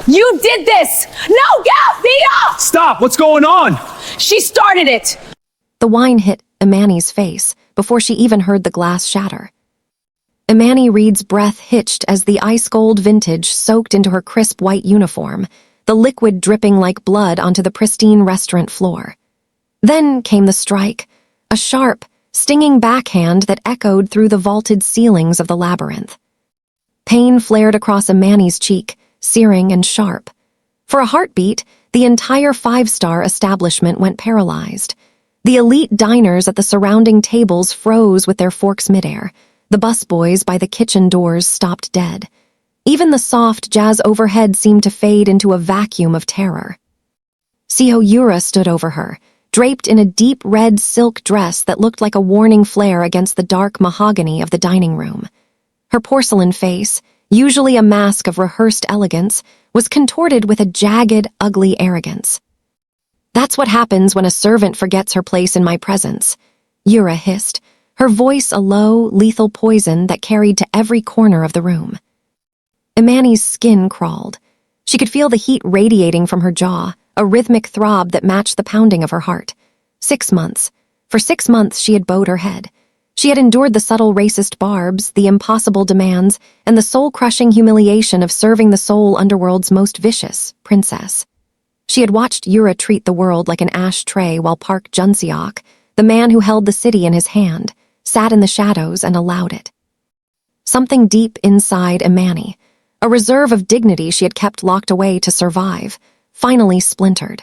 You did this! No, Thea! Stop! What's going on? She started it! The wine hit Imani's face before she even heard the glass shatter. Imani Reed's breath hitched as the ice-gold vintage soaked into her crisp white uniform, the liquid dripping like blood onto the pristine restaurant floor. Then came the strike, a sharp, stinging backhand that echoed through the vaulted ceilings of the labyrinth. Pain flared across Imani's cheek, searing and sharp. For a heartbeat, the entire five-star establishment went paralyzed. The elite diners at the surrounding tables froze with their forks midair. The busboys by the kitchen doors stopped dead. Even the soft jazz overhead seemed to fade into a vacuum of terror. Seo Yura stood over her, draped in a deep red silk dress that looked like a warning flare against the dark mahogany of the dining room. Her porcelain face, usually a mask of rehearsed elegance, was contorted with a jagged, ugly arrogance. "That's what happens when a servant forgets her place in my presence," Yura hissed, her voice a low, lethal poison that carried to every corner of the room. Imani's skin crawled. She could feel the heat radiating from her jaw, a rhythmic throb that matched the pounding of her heart. 6 months. For 6 months she had bowed her head. She had endured the subtle racist barbs, the impossible demands, and the soul-crushing humiliation of serving the Seoul underworld's most vicious princess. She had watched Yura treat the world like an ashtray while Park Jun-Seok, the man who held the city in his hand, sat in the shadows and allowed it. Something deep inside Imani, a reserve of dignity she had kept locked away to survive, finally splintered.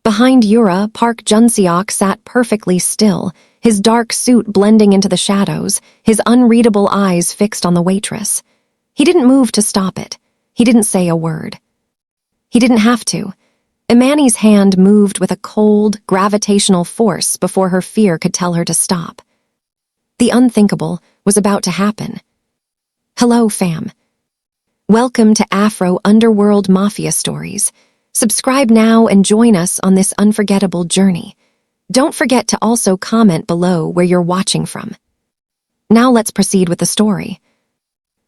Behind Yura, Park Jun-Seok sat perfectly still, his dark suit blending into the shadows, his unreadable eyes fixed on the waitress. He didn't move to stop it. He didn't say a word. He didn't have to. Imani's hand moved with a cold, gravitational force before her fear could tell her to stop. The unthinkable was about to happen. Hello, fam. Welcome to Afro Underworld Mafia Stories. Subscribe now and join us on this unforgettable journey. Don't forget to also comment below where you're watching from. Now let's proceed with the story.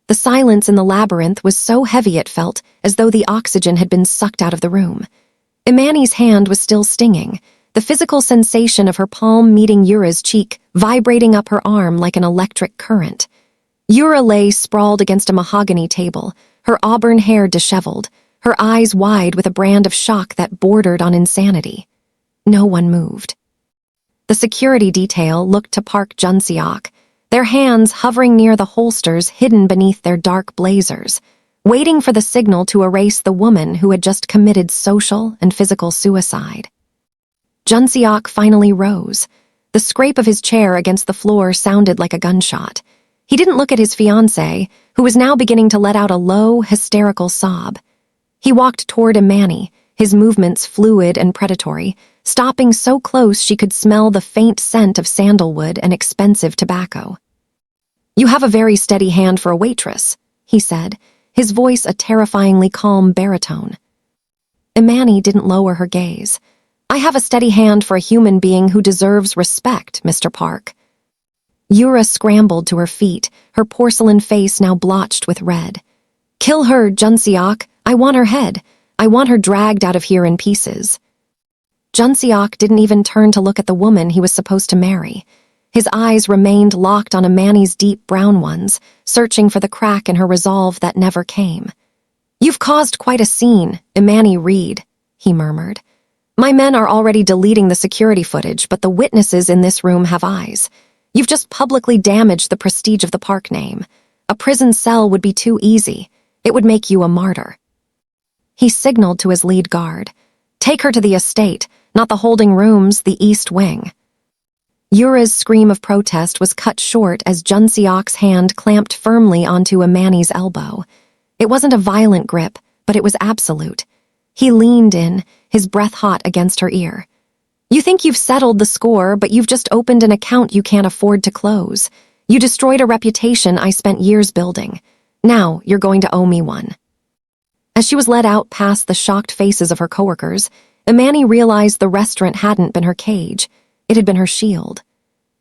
The silence in the labyrinth was so heavy it felt as though the oxygen had been sucked out of the room. Imani's hand was still stinging, the physical sensation of her palm meeting Yura's cheek vibrating up her arm like an electric current. Yura lay sprawled against a mahogany table, her auburn hair disheveled, her eyes wide with a brand of shock that bordered on insanity. No one moved. The security detail looked to Park Jun-Seok, their hands hovering near the holsters hidden beneath their dark blazers, waiting for the signal to erase the woman who had just committed social and physical suicide. Jun-Seok finally rose. The scrape of his chair against the floor sounded like a gunshot. He didn't look at his fiancée, who was now beginning to let out a low, hysterical sob. He walked toward Imani, his movements fluid and predatory, stopping so close she could smell the faint scent of sandalwood and expensive tobacco. "You have a very steady hand for a waitress," he said, his voice a terrifyingly calm baritone. Imani didn't lower her gaze. "I have a steady hand for a human being who deserves respect, Mr. Park." Yura scrambled to her feet, her porcelain face now blotched with red. "Kill her, Jun-Seok. I want her head. I want her dragged out of here in pieces." Jun-Seok didn't even turn to look at the woman he was supposed to marry. His eyes remained locked on Imani's deep brown ones, searching for the crack in her resolve that never came. "You've caused quite a scene, Imani Reed," he murmured. "My men are already deleting the security footage, but the witnesses in this room have eyes. You've just publicly damaged the prestige of the Park name. A prison cell would be too easy. It would make you a martyr." He signaled to his lead guard. "Take her to the estate, not the holding rooms, the East Wing." Yura's scream of protest was cut short as Jun-Seok's hand clamped firmly onto Imani's elbow. It wasn't a violent grip, but it was absolute. He leaned in, his breath hot against her ear. "You think you've settled the score, but you've just opened an account you can't afford to close. You destroyed a reputation I spent years building. Now you're going to owe me one." As she was led out past the shocked faces of her coworkers, Imani realized the restaurant hadn't been her cage. It had been her shield.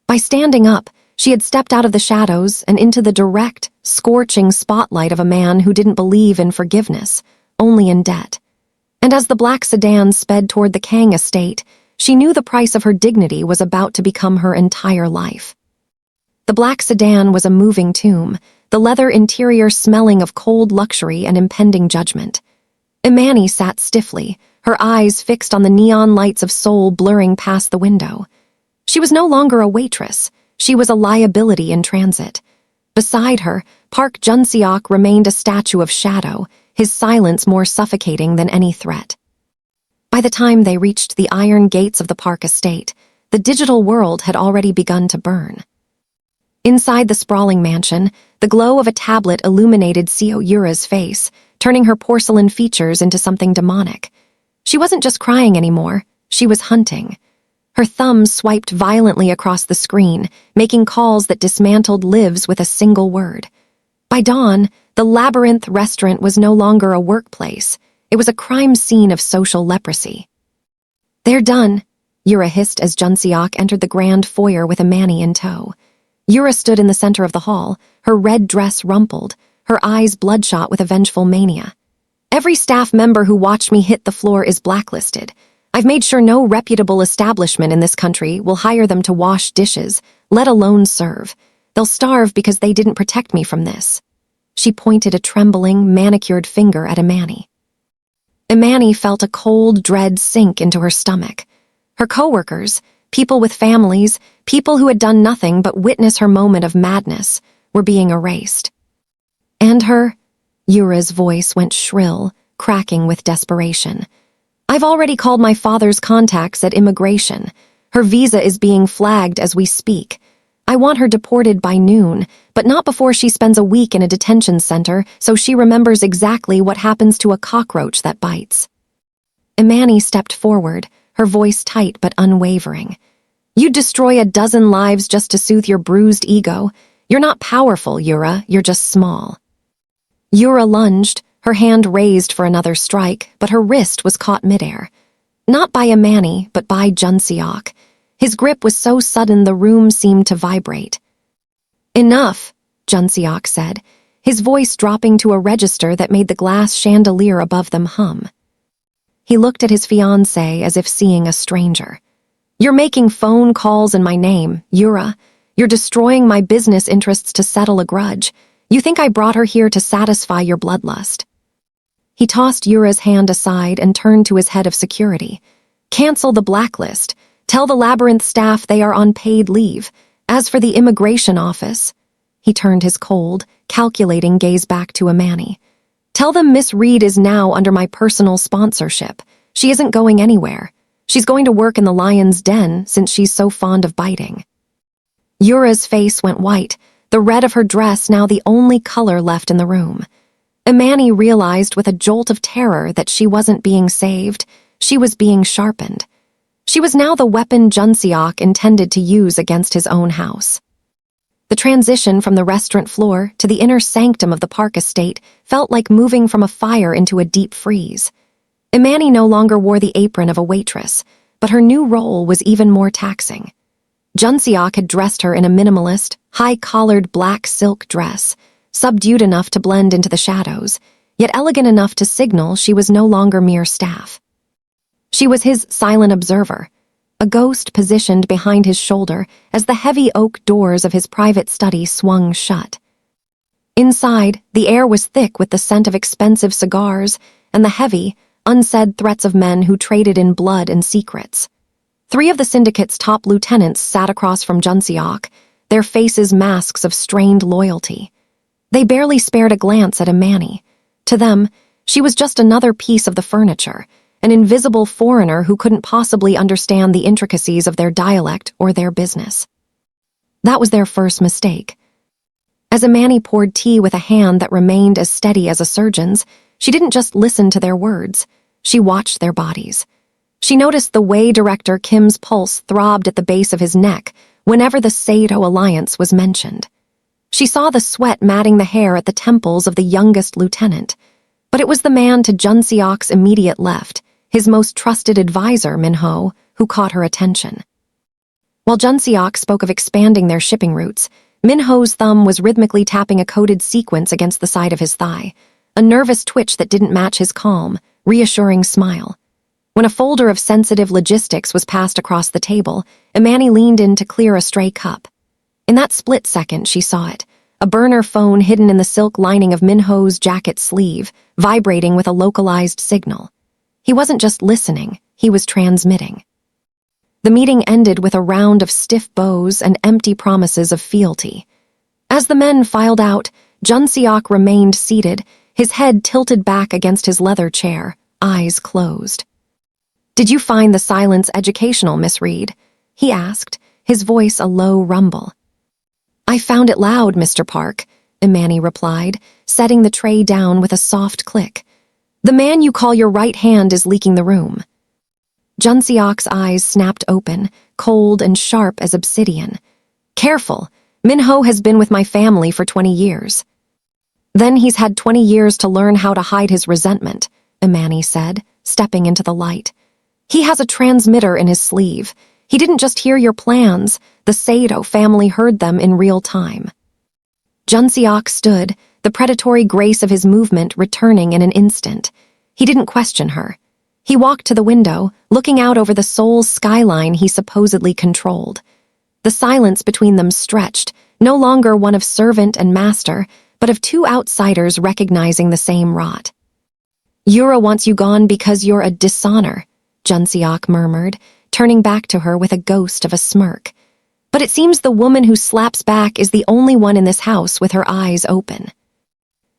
By standing up, she had stepped out of the shadows and into the direct, scorching spotlight of a man who didn't believe in forgiveness, only in debt. And as the black sedan sped toward the Kang estate, she knew the price of her dignity was about to become her entire life. The black sedan was a moving tomb, the leather interior smelling of cold luxury and impending judgment. Imani sat stiffly, her eyes fixed on the neon lights of Seoul blurring past the window. She was no longer a waitress, she was a liability in transit. Beside her, Park Jun-Seok remained a statue of shadow, his silence more suffocating than any threat. By the time they reached the iron gates of the Park estate, the digital world had already begun to burn. Inside the sprawling mansion, the glow of a tablet illuminated Seo Yura's face, turning her porcelain features into something demonic. She wasn't just crying anymore, she was hunting. Her thumbs swiped violently across the screen, making calls that dismantled lives with a single word. By dawn, the Labyrinth restaurant was no longer a workplace. It was a crime scene of social leprosy. "They're done," Yura hissed as Jun-Seok entered the grand foyer with Imani in tow. Yura stood in the center of the hall, her red dress rumpled, her eyes bloodshot with a vengeful mania. "Every staff member who watched me hit the floor is blacklisted. I've made sure no reputable establishment in this country will hire them to wash dishes, let alone serve. They'll starve because they didn't protect me from this." She pointed a trembling, manicured finger at Imani. Imani felt a cold dread sink into her stomach. Her coworkers, people with families, people who had done nothing but witness her moment of madness, were being erased. "And her?" Yura's voice went shrill, cracking with desperation. "I've already called my father's contacts at immigration. Her visa is being flagged as we speak. I want her deported by noon, but not before she spends a week in a detention center so she remembers exactly what happens to a cockroach that bites." Imani stepped forward, her voice tight but unwavering. "You'd destroy a dozen lives just to soothe your bruised ego. You're not powerful, Yura, you're just small." Yura lunged, her hand raised for another strike, but her wrist was caught midair. Not by Imani, but by Jun-Seok. His grip was so sudden the room seemed to vibrate. "Enough," Jun-Seok said, his voice dropping to a register that made the glass chandelier above them hum. He looked at his fiancée as if seeing a stranger. "You're making phone calls in my name, Yura. You're destroying my business interests to settle a grudge. You think I brought her here to satisfy your bloodlust." He tossed Yura's hand aside and turned to his head of security. "Cancel the blacklist. Tell the Labyrinth staff they are on paid leave. As for the immigration office," he turned his cold, calculating gaze back to Imani. "Tell them Miss Reed is now under my personal sponsorship. She isn't going anywhere. She's going to work in the lion's den since she's so fond of biting." Yura's face went white, the red of her dress now the only color left in the room. Imani realized with a jolt of terror that she wasn't being saved, she was being sharpened. She was now the weapon Jun-Seok intended to use against his own house. The transition from the restaurant floor to the inner sanctum of the Park estate felt like moving from a fire into a deep freeze. Imani no longer wore the apron of a waitress, but her new role was even more taxing. Jun-Seok had dressed her in a minimalist, high-collared black silk dress, subdued enough to blend into the shadows, yet elegant enough to signal she was no longer mere staff. She was his silent observer, a ghost positioned behind his shoulder as the heavy oak doors of his private study swung shut. Inside, the air was thick with the scent of expensive cigars and the heavy, unsaid threats of men who traded in blood and secrets. 3 of the syndicate's top lieutenants sat across from Jun-Seok, their faces masks of strained loyalty. They barely spared a glance at Imani. To them, she was just another piece of the furniture, an invisible foreigner who couldn't possibly understand the intricacies of their dialect or their business. That was their first mistake. As Imani poured tea with a hand that remained as steady as a surgeon's, she didn't just listen to their words, she watched their bodies. She noticed the way director Kim's pulse throbbed at the base of his neck whenever the Sado alliance was mentioned. She saw the sweat matting the hair at the temples of the youngest lieutenant, but it was the man to Jun-Seok's immediate left, his most trusted advisor, Minho, who caught her attention. While Jun-Seok spoke of expanding their shipping routes, Minho's thumb was rhythmically tapping a coded sequence against the side of his thigh, a nervous twitch that didn't match his calm, reassuring smile. When a folder of sensitive logistics was passed across the table, Imani leaned in to clear a stray cup. In that split second, she saw it, a burner phone hidden in the silk lining of Minho's jacket sleeve, vibrating with a localized signal. He wasn't just listening, he was transmitting. The meeting ended with a round of stiff bows and empty promises of fealty. As the men filed out, Jun-Seok remained seated, his head tilted back against his leather chair, eyes closed. "Did you find the silence educational, Miss Reed?" he asked, his voice a low rumble. "I found it loud, Mr. Park," Imani replied, setting the tray down with a soft click. "The man you call your right hand is leaking the room." Jun-Seok's eyes snapped open, cold and sharp as obsidian. "Careful, Minho has been with my family for 20 years. Then he's had 20 years to learn how to hide his resentment," Imani said, stepping into the light. "He has a transmitter in his sleeve. He didn't just hear your plans, the Seo family heard them in real time." Jun-Seok stood, the predatory grace of his movement returning in an instant. He didn't question her. He walked to the window, looking out over the Seoul's skyline he supposedly controlled. The silence between them stretched, no longer one of servant and master, but of two outsiders recognizing the same rot. "Yura wants you gone because you're a dishonor," Jun-Seok murmured, turning back to her with a ghost of a smirk. "But it seems the woman who slaps back is the only one in this house with her eyes open."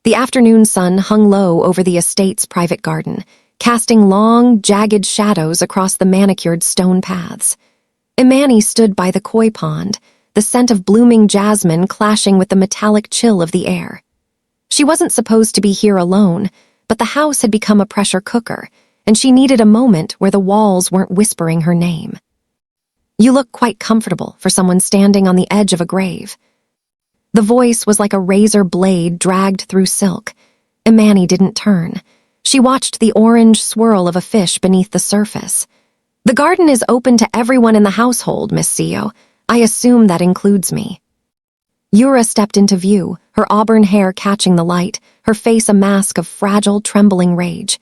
The afternoon sun hung low over the estate's private garden, casting long, jagged shadows across the manicured stone paths. Imani stood by the koi pond, the scent of blooming jasmine clashing with the metallic chill of the air. She wasn't supposed to be here alone, but the house had become a pressure cooker, and she needed a moment where the walls weren't whispering her name. "You look quite comfortable for someone standing on the edge of a grave." The voice was like a razor blade dragged through silk. Imani didn't turn. She watched the orange swirl of a fish beneath the surface. "The garden is open to everyone in the household, Miss Seo. I assume that includes me." Yura stepped into view, her auburn hair catching the light, her face a mask of fragile, trembling rage.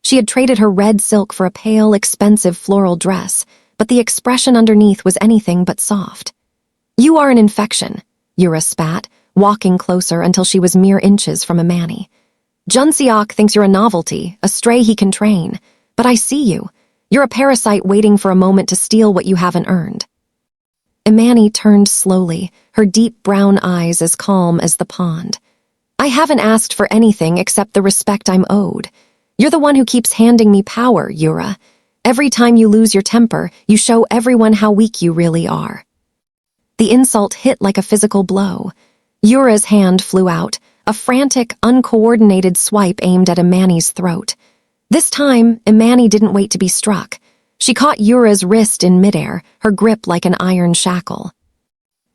She had traded her red silk for a pale, expensive floral dress, but the expression underneath was anything but soft. "You are an infection," Yura spat, walking closer until she was mere inches from Imani. "Jun-Seok thinks you're a novelty, a stray he can train. But I see you. You're a parasite waiting for a moment to steal what you haven't earned." Imani turned slowly, her deep brown eyes as calm as the pond. "I haven't asked for anything except the respect I'm owed. You're the one who keeps handing me power, Yura. Every time you lose your temper, you show everyone how weak you really are." The insult hit like a physical blow. Yura's hand flew out, a frantic, uncoordinated swipe aimed at Imani's throat. This time, Imani didn't wait to be struck. She caught Yura's wrist in midair, her grip like an iron shackle.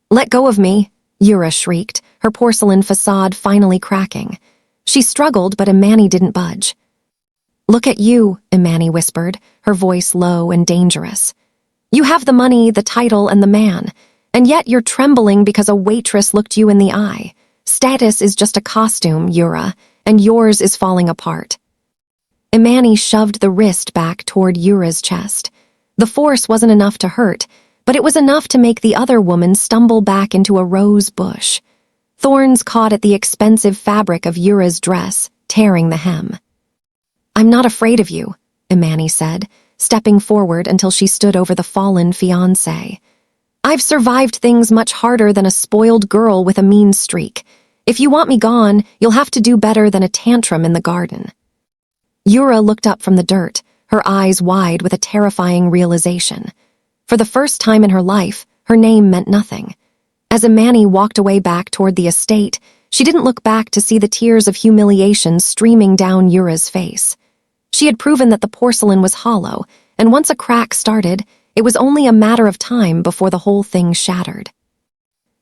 "Let go of me," Yura shrieked, her porcelain facade finally cracking. She struggled, but Imani didn't budge. "Look at you," Imani whispered, her voice low and dangerous. "You have the money, the title, and the man, and yet you're trembling because a waitress looked you in the eye. Status is just a costume, Yura, and yours is falling apart." Imani shoved the wrist back toward Yura's chest. The force wasn't enough to hurt, but it was enough to make the other woman stumble back into a rose bush. Thorns caught at the expensive fabric of Yura's dress, tearing the hem. "I'm not afraid of you," Imani said, stepping forward until she stood over the fallen fiancé. "I've survived things much harder than a spoiled girl with a mean streak. If you want me gone, you'll have to do better than a tantrum in the garden." Yura looked up from the dirt, her eyes wide with a terrifying realization. For the first time in her life, her name meant nothing. As Imani walked away back toward the estate, she didn't look back to see the tears of humiliation streaming down Yura's face. She had proven that the porcelain was hollow, and once a crack started, it was only a matter of time before the whole thing shattered.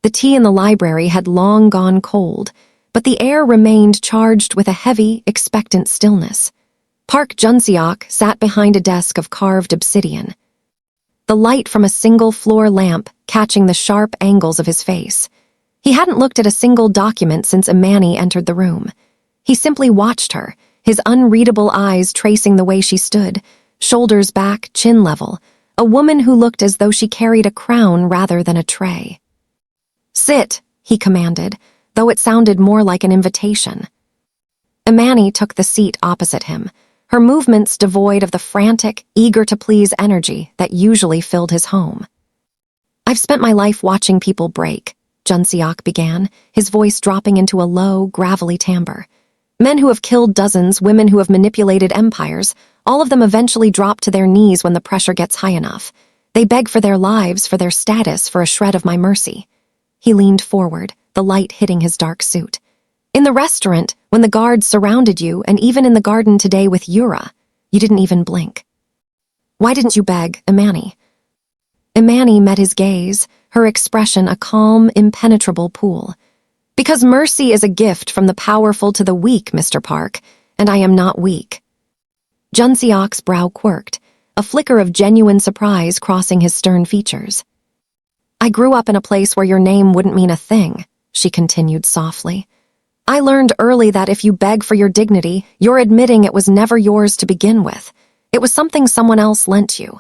The tea in the library had long gone cold, but the air remained charged with a heavy, expectant stillness. Park Jun-Seok sat behind a desk of carved obsidian, the light from a single floor lamp catching the sharp angles of his face. He hadn't looked at a single document since Imani entered the room. He simply watched her, his unreadable eyes tracing the way she stood, shoulders back, chin level, a woman who looked as though she carried a crown rather than a tray. "Sit," he commanded, though it sounded more like an invitation. Imani took the seat opposite him, her movements devoid of the frantic, eager-to-please energy that usually filled his home. "I've spent my life watching people break," Jun-Seok began, his voice dropping into a low, gravelly timbre. "Men who have killed dozens, women who have manipulated empires, all of them eventually drop to their knees when the pressure gets high enough. They beg for their lives, for their status, for a shred of my mercy." He leaned forward, the light hitting his dark suit. "In the restaurant, when the guards surrounded you, and even in the garden today with Yura, you didn't even blink. Why didn't you beg, Imani?" Imani met his gaze, her expression a calm, impenetrable pool. "Because mercy is a gift from the powerful to the weak, Mr. Park, and I am not weak." Jun-Seok's brow quirked, a flicker of genuine surprise crossing his stern features. "I grew up in a place where your name wouldn't mean a thing," she continued softly. "I learned early that if you beg for your dignity, you're admitting it was never yours to begin with. It was something someone else lent you.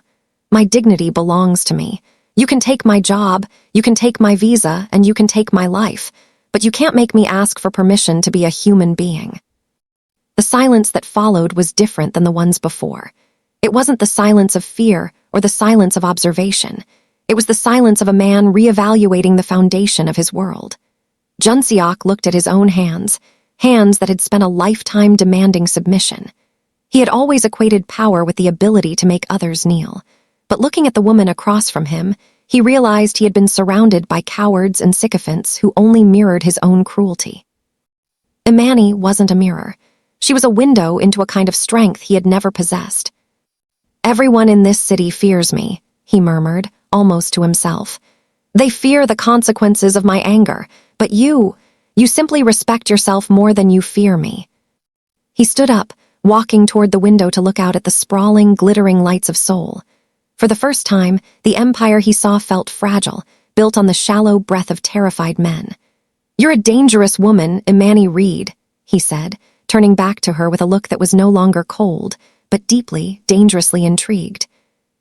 My dignity belongs to me. You can take my job, you can take my visa, and you can take my life, but you can't make me ask for permission to be a human being." The silence that followed was different than the ones before. It wasn't the silence of fear or the silence of observation. It was the silence of a man reevaluating the foundation of his world. Jun-Seok looked at his own hands, hands that had spent a lifetime demanding submission. He had always equated power with the ability to make others kneel. But looking at the woman across from him, he realized he had been surrounded by cowards and sycophants who only mirrored his own cruelty. Imani wasn't a mirror. She was a window into a kind of strength he had never possessed. "Everyone in this city fears me," he murmured, almost to himself. "They fear the consequences of my anger, but you simply respect yourself more than you fear me." He stood up, walking toward the window to look out at the sprawling, glittering lights of Seoul. For the first time, the empire he saw felt fragile, built on the shallow breath of terrified men. "You're a dangerous woman, Imani Reed," he said, turning back to her with a look that was no longer cold, but deeply, dangerously intrigued.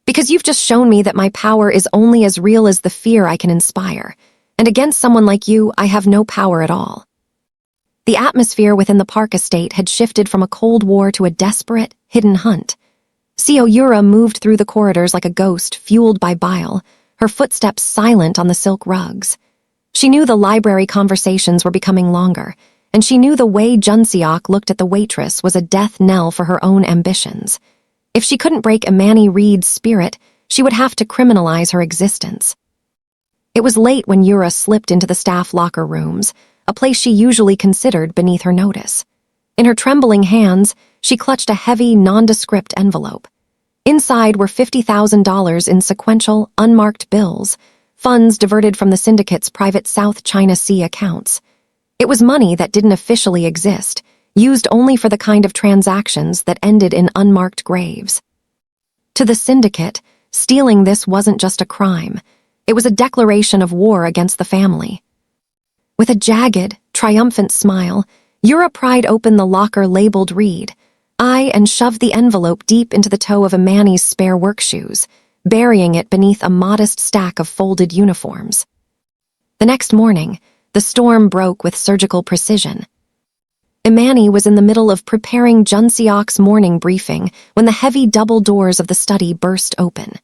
"Because you've just shown me that my power is only as real as the fear I can inspire, and against someone like you, I have no power at all." The atmosphere within the Park estate had shifted from a cold war to a desperate, hidden hunt. Seo Yura moved through the corridors like a ghost fueled by bile, her footsteps silent on the silk rugs. She knew the library conversations were becoming longer, and she knew the way Jun-Seok looked at the waitress was a death knell for her own ambitions. If she couldn't break Imani Reed's spirit, she would have to criminalize her existence. It was late when Yura slipped into the staff locker rooms, a place she usually considered beneath her notice. In her trembling hands, she clutched a heavy, nondescript envelope. Inside were $50,000 in sequential, unmarked bills, funds diverted from the syndicate's private South China Sea accounts. It was money that didn't officially exist, used only for the kind of transactions that ended in unmarked graves. To the syndicate, stealing this wasn't just a crime. It was a declaration of war against the family. With a jagged, triumphant smile, Yura pried open the locker labeled Reed, and shoved the envelope deep into the toe of Imani's spare work shoes, burying it beneath a modest stack of folded uniforms. The next morning, the storm broke with surgical precision. Imani was in the middle of preparing Jun-Seok's morning briefing when the heavy double doors of the study burst open.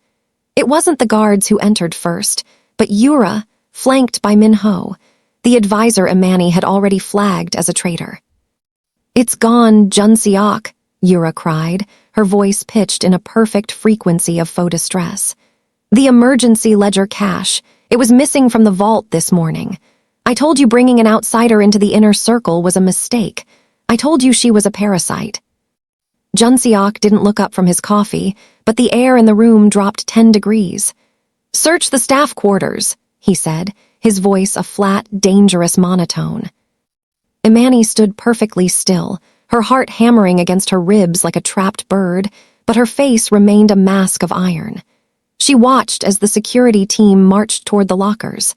It wasn't the guards who entered first, but Yura, flanked by Min-ho, the advisor Imani had already flagged as a traitor. "It's gone, Jun-Seok," Yura cried, her voice pitched in a perfect frequency of faux distress. "The emergency ledger cash. It was missing from the vault this morning. I told you bringing an outsider into the inner circle was a mistake. I told you she was a parasite." Jun-Seok didn't look up from his coffee, but the air in the room dropped 10 degrees. "Search the staff quarters," he said, his voice a flat, dangerous monotone. Imani stood perfectly still, her heart hammering against her ribs like a trapped bird, but her face remained a mask of iron. She watched as the security team marched toward the lockers.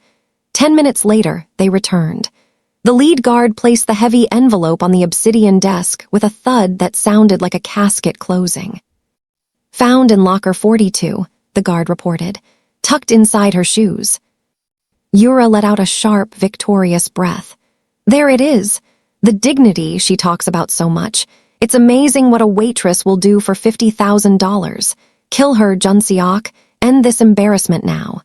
10 minutes later, they returned. The lead guard placed the heavy envelope on the obsidian desk with a thud that sounded like a casket closing. Found in locker 42, the guard reported, tucked inside her shoes. Yura let out a sharp, victorious breath. There it is. The dignity she talks about so much. It's amazing what a waitress will do for $50,000. Kill her, Jun-Seok. End this embarrassment now.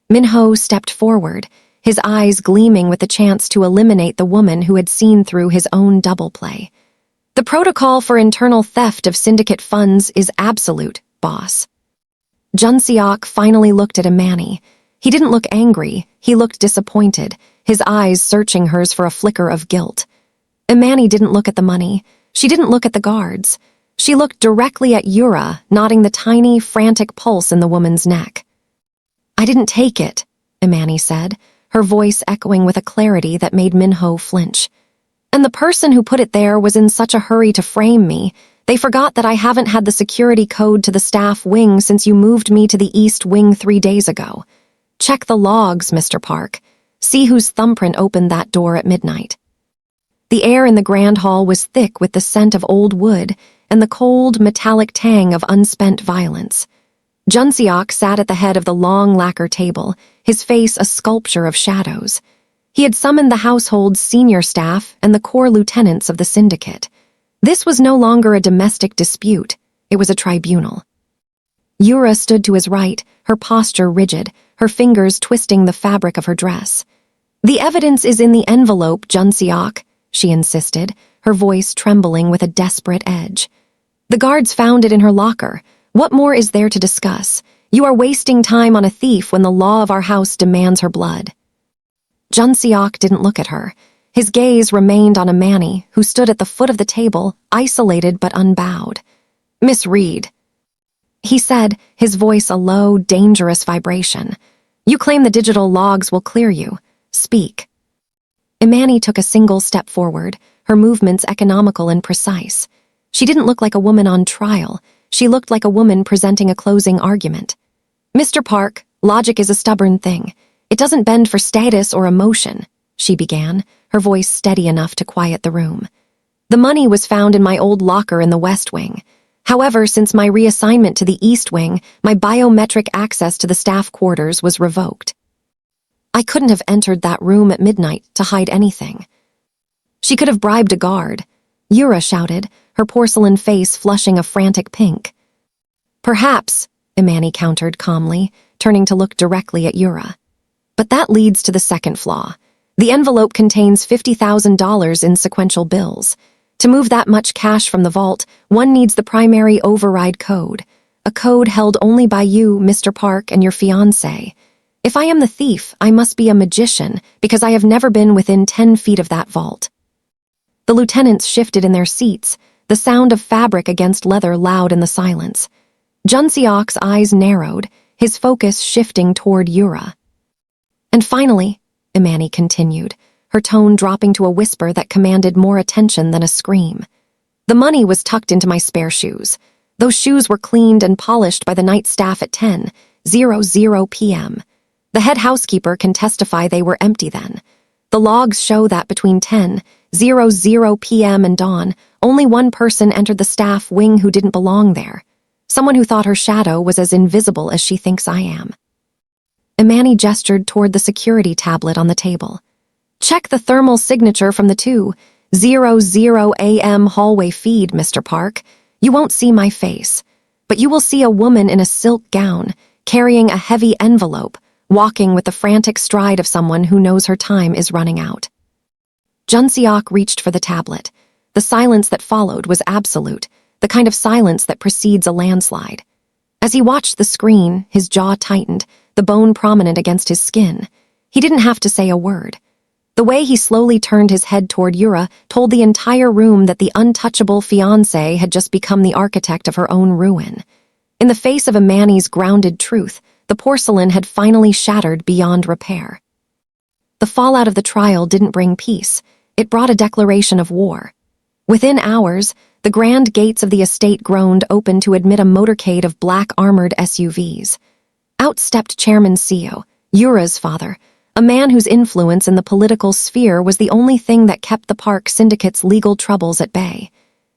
Minho stepped forward, his eyes gleaming with the chance to eliminate the woman who had seen through his own double play. The protocol for internal theft of syndicate funds is absolute, boss. Jun-Seok finally looked at Imani. He didn't look angry, he looked disappointed, his eyes searching hers for a flicker of guilt. Imani didn't look at the money. She didn't look at the guards. She looked directly at Yura, nodding the tiny, frantic pulse in the woman's neck. I didn't take it, Imani said, her voice echoing with a clarity that made Minho flinch. And the person who put it there was in such a hurry to frame me. They forgot that I haven't had the security code to the staff wing since you moved me to the East Wing 3 days ago. Check the logs, Mr. Park. See whose thumbprint opened that door at midnight. The air in the grand hall was thick with the scent of old wood and the cold, metallic tang of unspent violence. Jun-Seok sat at the head of the long lacquer table, his face a sculpture of shadows. He had summoned the household's senior staff and the core lieutenants of the syndicate. This was no longer a domestic dispute, it was a tribunal. Yura stood to his right, her posture rigid, her fingers twisting the fabric of her dress. The evidence is in the envelope, Jun-Seok, she insisted, her voice trembling with a desperate edge. The guards found it in her locker. What more is there to discuss? You are wasting time on a thief when the law of our house demands her blood. Jun-Seok didn't look at her. His gaze remained on Imani, who stood at the foot of the table, isolated but unbowed. Miss Reed, he said, his voice a low, dangerous vibration. You claim the digital logs will clear you. Speak. Imani took a single step forward, her movements economical and precise. She didn't look like a woman on trial. She looked like a woman presenting a closing argument. Mr. Park, logic is a stubborn thing. It doesn't bend for status or emotion, she began, her voice steady enough to quiet the room. The money was found in my old locker in the West Wing. However, since my reassignment to the East Wing, my biometric access to the staff quarters was revoked. I couldn't have entered that room at midnight to hide anything. She could have bribed a guard, Yura shouted, her porcelain face flushing a frantic pink. Perhaps, Imani countered calmly, turning to look directly at Yura. But that leads to the second flaw. The envelope contains $50,000 in sequential bills. To move that much cash from the vault, one needs the primary override code, a code held only by you, Mr. Park, and your fiancée. If I am the thief, I must be a magician, because I have never been within 10 feet of that vault. The lieutenants shifted in their seats, the sound of fabric against leather loud in the silence. Jun-Seok's eyes narrowed, his focus shifting toward Yura. And finally, Imani continued, her tone dropping to a whisper that commanded more attention than a scream. The money was tucked into my spare shoes. Those shoes were cleaned and polished by the night staff at 10:00 p.m. The head housekeeper can testify they were empty then. The logs show that between 10:00 p.m. and dawn, only one person entered the staff wing who didn't belong there. Someone who thought her shadow was as invisible as she thinks I am. Imani gestured toward the security tablet on the table. Check the thermal signature from the 2:00 a.m. hallway feed, Mr. Park. You won't see my face, but you will see a woman in a silk gown, carrying a heavy envelope, walking with the frantic stride of someone who knows her time is running out. Jun-Seok reached for the tablet. The silence that followed was absolute, the kind of silence that precedes a landslide. As he watched the screen, his jaw tightened, the bone prominent against his skin. He didn't have to say a word. The way he slowly turned his head toward Yura told the entire room that the untouchable fiancée had just become the architect of her own ruin. In the face of Imani's grounded truth, the porcelain had finally shattered beyond repair. The fallout of the trial didn't bring peace. It brought a declaration of war. Within hours, the grand gates of the estate groaned open to admit a motorcade of black armored SUVs. Out stepped Chairman Seo, Yura's father, a man whose influence in the political sphere was the only thing that kept the Park syndicate's legal troubles at bay.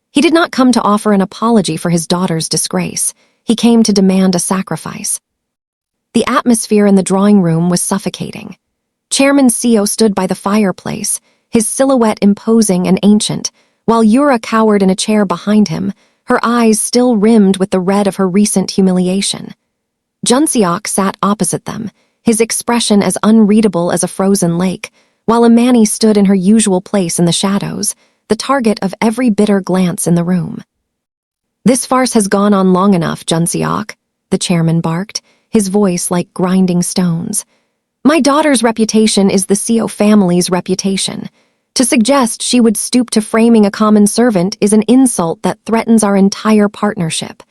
He did not come to offer an apology for his daughter's disgrace. He came to demand a sacrifice. The atmosphere in the drawing room was suffocating. Chairman Seo stood by the fireplace, his silhouette imposing and ancient, while Yura cowered in a chair behind him, her eyes still rimmed with the red of her recent humiliation. Jun-Seok sat opposite them, his expression as unreadable as a frozen lake, while Imani stood in her usual place in the shadows, the target of every bitter glance in the room. "This farce has gone on long enough, Jun-Seok," the chairman barked, his voice like grinding stones. "My daughter's reputation is the Seo family's reputation. To suggest she would stoop to framing a common servant is an insult that threatens our entire partnership.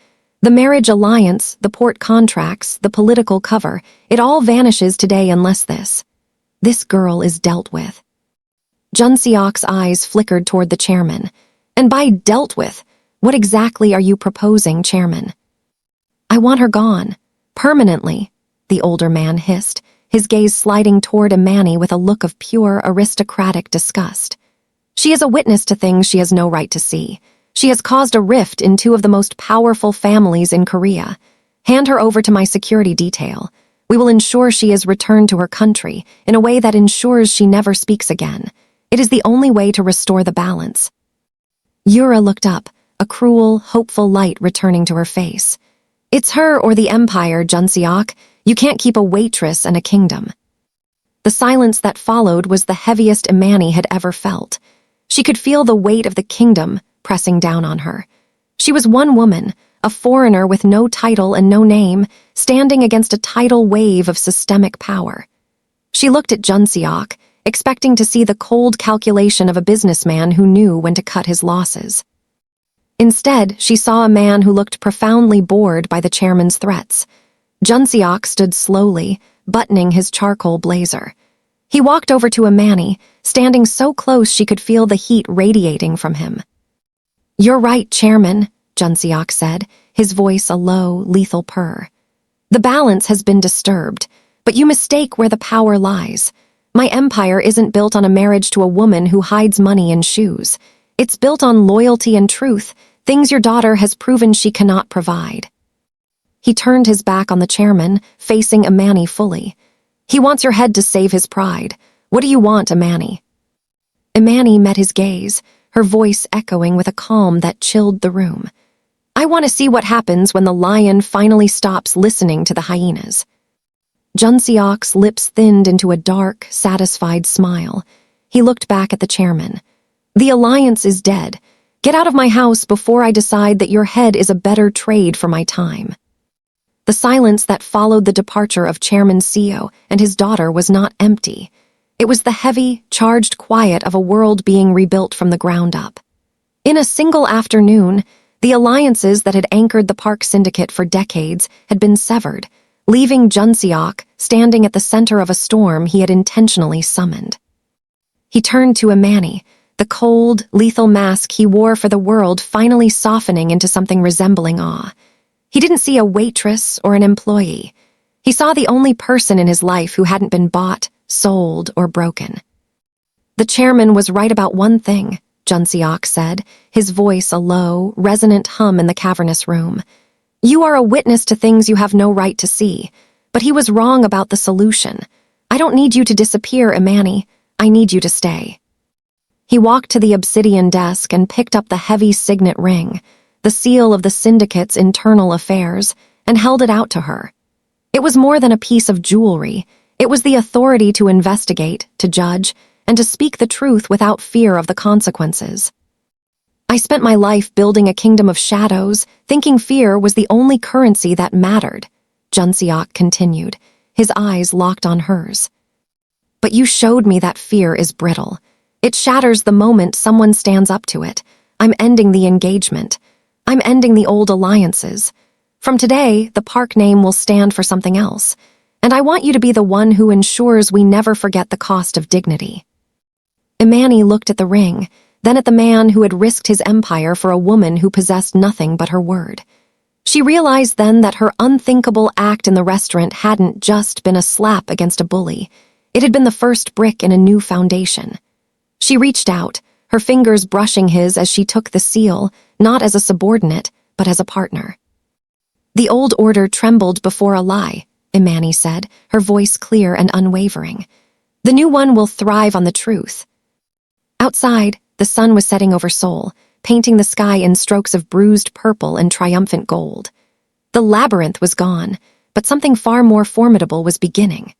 The marriage alliance, the port contracts, the political cover, it all vanishes today unless this girl is dealt with." Jun-Seok's eyes flickered toward the chairman. "And by dealt with, what exactly are you proposing, Chairman?" "I want her gone. Permanently," the older man hissed, his gaze sliding toward Imani with a look of pure aristocratic disgust. "She is a witness to things she has no right to see. She has caused a rift in two of the most powerful families in Korea. Hand her over to my security detail. We will ensure she is returned to her country in a way that ensures she never speaks again. It is the only way to restore the balance." Yura looked up, a cruel, hopeful light returning to her face. "It's her or the empire, Jun-Seok. You can't keep a waitress and a kingdom." The silence that followed was the heaviest Imani had ever felt. She could feel the weight of the kingdom pressing down on her. She was one woman, a foreigner with no title and no name, standing against a tidal wave of systemic power. She looked at Jun-Seok, expecting to see the cold calculation of a businessman who knew when to cut his losses. Instead, she saw a man who looked profoundly bored by the chairman's threats. Jun-Seok stood slowly, buttoning his charcoal blazer. He walked over to Imani, standing so close she could feel the heat radiating from him. "You're right, Chairman," Jun-Seok said, his voice a low, lethal purr. "The balance has been disturbed, but you mistake where the power lies. My empire isn't built on a marriage to a woman who hides money in shoes. It's built on loyalty and truth, things your daughter has proven she cannot provide." He turned his back on the chairman, facing Imani fully. "He wants your head to save his pride. What do you want, Imani?" Imani met his gaze, her voice echoing with a calm that chilled the room. "I want to see what happens when the lion finally stops listening to the hyenas." Jun-Seok's lips thinned into a dark, satisfied smile. He looked back at the chairman. "The alliance is dead. Get out of my house before I decide that your head is a better trade for my time." The silence that followed the departure of Chairman Seo and his daughter was not empty. It was the heavy, charged quiet of a world being rebuilt from the ground up. In a single afternoon, the alliances that had anchored the Park Syndicate for decades had been severed, leaving Jun-Seok standing at the center of a storm he had intentionally summoned. He turned to Imani, the cold, lethal mask he wore for the world finally softening into something resembling awe. He didn't see a waitress or an employee. He saw the only person in his life who hadn't been bought, sold, or broken. "The chairman was right about one thing," Jun-Seok said, his voice a low, resonant hum in the cavernous room. "You are a witness to things you have no right to see, but he was wrong about the solution. I don't need you to disappear, Imani. I need you to stay." He walked to the obsidian desk and picked up the heavy signet ring, the seal of the syndicate's internal affairs, and held it out to her. It was more than a piece of jewelry. It was the authority to investigate, to judge, and to speak the truth without fear of the consequences. "I spent my life building a kingdom of shadows, thinking fear was the only currency that mattered," Jun-Seok continued, his eyes locked on hers. "But you showed me that fear is brittle. It shatters the moment someone stands up to it. I'm ending the engagement. I'm ending the old alliances. From today, the Park name will stand for something else, and I want you to be the one who ensures we never forget the cost of dignity." Imani looked at the ring, then at the man who had risked his empire for a woman who possessed nothing but her word. She realized then that her unthinkable act in the restaurant hadn't just been a slap against a bully. It had been the first brick in a new foundation. She reached out, her fingers brushing his as she took the seal, not as a subordinate, but as a partner. The old order trembled before a lie, Imani said, her voice clear and unwavering. The new one will thrive on the truth. Outside, the sun was setting over Seoul, painting the sky in strokes of bruised purple and triumphant gold. The labyrinth was gone, but something far more formidable was beginning.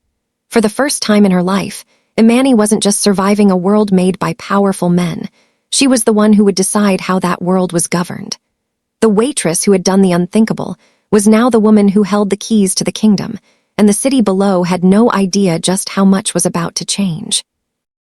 For the first time in her life, Imani wasn't just surviving a world made by powerful men. She was the one who would decide how that world was governed. The waitress who had done the unthinkable was now the woman who held the keys to the kingdom, and the city below had no idea just how much was about to change.